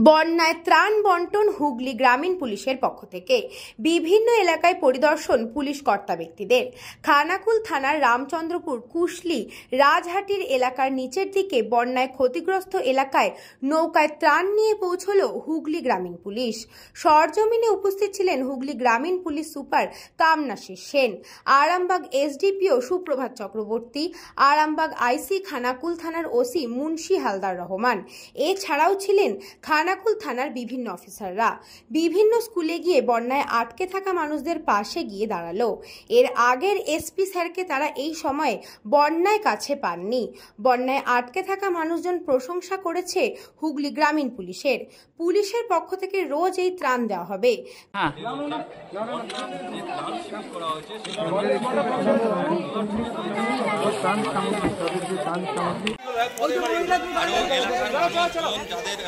বন্যায় ত্রাণ বন্টন হুগলি গ্রামীণ পুলিশের পক্ষ থেকে বিভিন্ন এলাকায় পরিদর্শন পুলিশ কর্তা ব্যক্তিদের। খানাকুল থানার রামচন্দ্রপুর কুশলি রাজহাটির এলাকার নিচের দিকে বন্যায় ক্ষতিগ্রস্ত এলাকায় নৌকায় ত্রাণ নিয়ে পৌঁছল হুগলি গ্রামীণ পুলিশ। সরজমিনে উপস্থিত ছিলেন হুগলি গ্রামীণ police super Kamanashis Sen, Arambagh SDPO সুপ্রভাত চক্রবর্তী, আরামবাগ আইসি, খানাকুল থানার ওসি মুন্সি হালদার রহমান। এছাড়াও ছিলেন খানাকুল থানার বিভিন্ন অফিসাররা। বিভিন্ন স্কুলে গিয়ে বন্যায় আটকে থাকা মানুষদের পাশে গিয়ে দাঁড়ালো। এর আগের এসপি স্যারকে তারা এই সময়ে বন্যায় কাছে পাননি। বন্যায় আটকে থাকা মানুষজন প্রশংসা করেছে হুগলি গ্রামীণ পুলিশের। পুলিশের পক্ষ থেকে রোজ এই ত্রাণ দেওয়া হবে।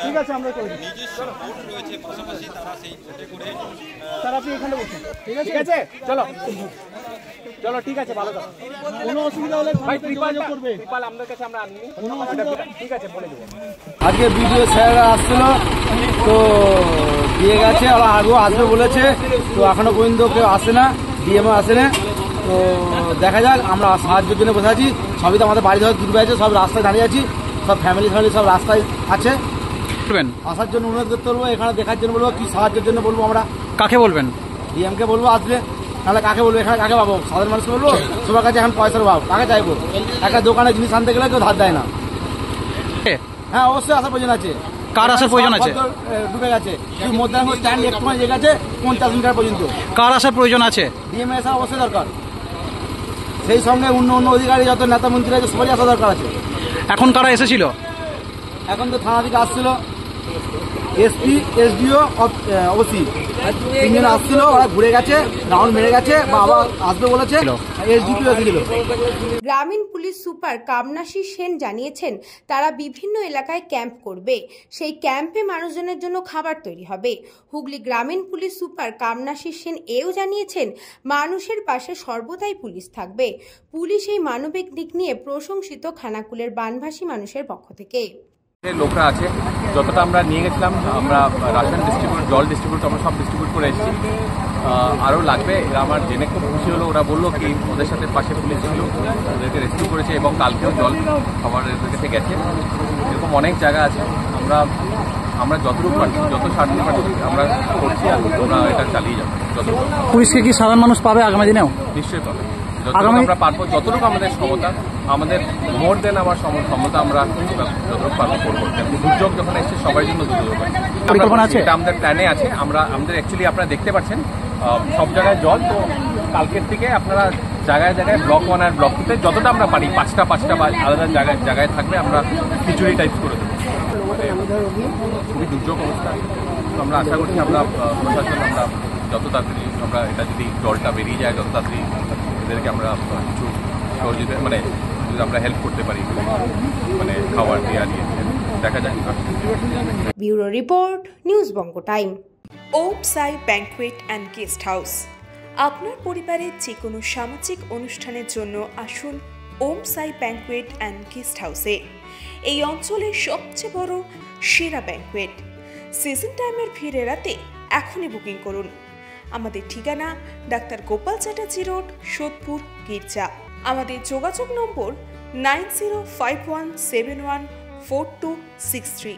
ঠিক আছে, আমরা নিজস্ব বোট রয়েছে, পাশাপাশি তারা সেই বোটে করে স্যার আপনি এখানে বসুন। ঠিক আছে, চলো চলো, ঠিক আছে, ভালো থাকো। কোনো অসুবিধা হলে ভাই যোগাযোগ করবে। ত্রিপাল আমাদের কাছে আমরা আনিনি, কোনো অসুবিধা। ঠিক আছে, বলে দেবো। আজকে ভিডিও স্যাররা আসছিল, তো দিয়ে গেছে, আবার আগেও আসবে বলেছে, তো এখনো পর্যন্ত কেউ আসে না, ডিএমও আসে না। তো দেখা যাক, আমরা সাহায্যের জন্য বসে আছি। সবই তো আমাদের বাড়ি ধরে দূর আছে, সব রাস্তায় দাঁড়িয়ে আছি, সব ফ্যামিলি সব রাস্তায় আছে। আসার জন্য অনুরোধ করতে বলবো, এখানে দেখার জন্য বলবো, কি সাহায্যের জন্য বলবো। আমরা কাকে বলবেন? ডিএমকে বলবো আসলে, তাহলে কাকে বলবো? এখানে কাকে পাবো? সাধারণ মানুষকে বলবো? সবার কাছে এখন পয়সার অভাব, কাকে চাইবো? একটা দোকানে জিনিস আনতে গেলে কেউ ধার দেয় না। হ্যাঁ, অবশ্যই আসার প্রয়োজন আছে। কার আসার প্রয়োজন আছে? ডুবে গেছে, মধ্যাহ্ন স্ট্যান্ড একটু জায়গা আছে 50 মিটার পর্যন্ত। কার আসার প্রয়োজন আছে? ডিএমএ আসা অবশ্যই দরকার। সেই সঙ্গে অন্য অধিকারী যত নেতা মন্ত্রী আছে সবাই আসা দরকার আছে। এখন কারা এসেছিল? এখন তো থানা থেকে আসছিল, এসপি, এসডিও, ওসি, তিনজন আসছিল। ওরা ঘুরে গেছে, রাউন্ড মেরে গেছে, বা আবার আসবে বলেছে। এসডিপিও দিল। গ্রামীণ পুলিশ সুপার কামনাশিস সেন জানিয়েছেন, তারা বিভিন্ন এলাকায় ক্যাম্প করবে। সেই ক্যাম্পে মানুষজনের জন্য খাবার তৈরি হবে। হুগলি গ্রামীণ পুলিশ সুপার কামনাশিস সেন এও জানিয়েছেন, মানুষের পাশে সর্বদাই পুলিশ থাকবে। পুলিশ এই মানবিক দিক নিয়ে প্রশংসিত খানাকুলের বানভাসী মানুষের পক্ষ থেকে। লোকরা আছে, যতটা আমরা নিয়ে গেছিলাম, আমরা রাশন ডিস্ট্রিবিউট, জল ডিস্ট্রিবিউট, আমরা সব ডিস্ট্রিবিউট করে এসেছি। আরও লাগবে, এরা আমার জেনে খুব খুশি হলো। ওরা বললো কি ওদের সাথে পাশে পুলিশ ছিল, ওদেরকে রেস্কিউ করেছে, এবং কালকেও জল খাবার এদের কাছে গেছে। এরকম অনেক জায়গা আছে। আমরা যতটুকু পারছি, যত সাহায্য পারছি আমরা করছি, আর আমরা এটা চালিয়ে যাবো। যতটুকু পুলিশকে কি সাধারণ মানুষ পাবে আগামী দিনেও? নিশ্চয়ই পাবে, যতটুকু আমরা পারবো, যতটুকু আমাদের ক্ষমতা, আমাদের মোর দেন আমার ক্ষমতা, আমরা যতটুকু পারবো করবো। দুর্যোগ যখন এসছে সবার জন্য দুর্যোগ পরিকল্পনা আছে, এটা আমাদের প্ল্যানে আছে। আমাদের অ্যাকচুয়ালি আপনারা দেখতে পাচ্ছেন সব জায়গায় জল, তো কালকের থেকে আপনারা জায়গায় জায়গায় ব্লক 1 আর ব্লক 2-তে যতটা আমরা পারি, পাঁচটা বা আলাদা জায়গায় থাকবে, আমরা খিচুড়ি টাইপ করে দেবো। খুবই দুর্যোগ অবস্থা, তো আমরা আশা করছি আমরা প্রশাসন, আমরা যত তাড়াতাড়ি আমরা এটা যদি জলটা বেরিয়ে যায়, যত তাড়াতাড়ি এদেরকে আমরা কিছু সহযোগিতা, মানে যদি আমরা হেল্প করতে পারি, মানে খাবার দেওয়া নিয়ে, দেখা যায়। Bureau report, news Banga time. Om Sai banquet and guest house. আপনার পরিবারের যে কোনো সামাজিক অনুষ্ঠানের জন্য আসুন ওম সাই ব্যাংকুয়েট অ্যান্ড গেস্ট হাউসে। এই অঞ্চলের সবচেয়ে বড় সেরা ব্যাংকুয়েট। সিজন টাইমের ভিড় এড়াতে এখনই বুকিং করুন। আমাদের ঠিকানা ডাক্তার গোপাল চ্যাটার্জি রোড, সোদপুর, গির্জা। আমাদের যোগাযোগ নম্বর 9051714263।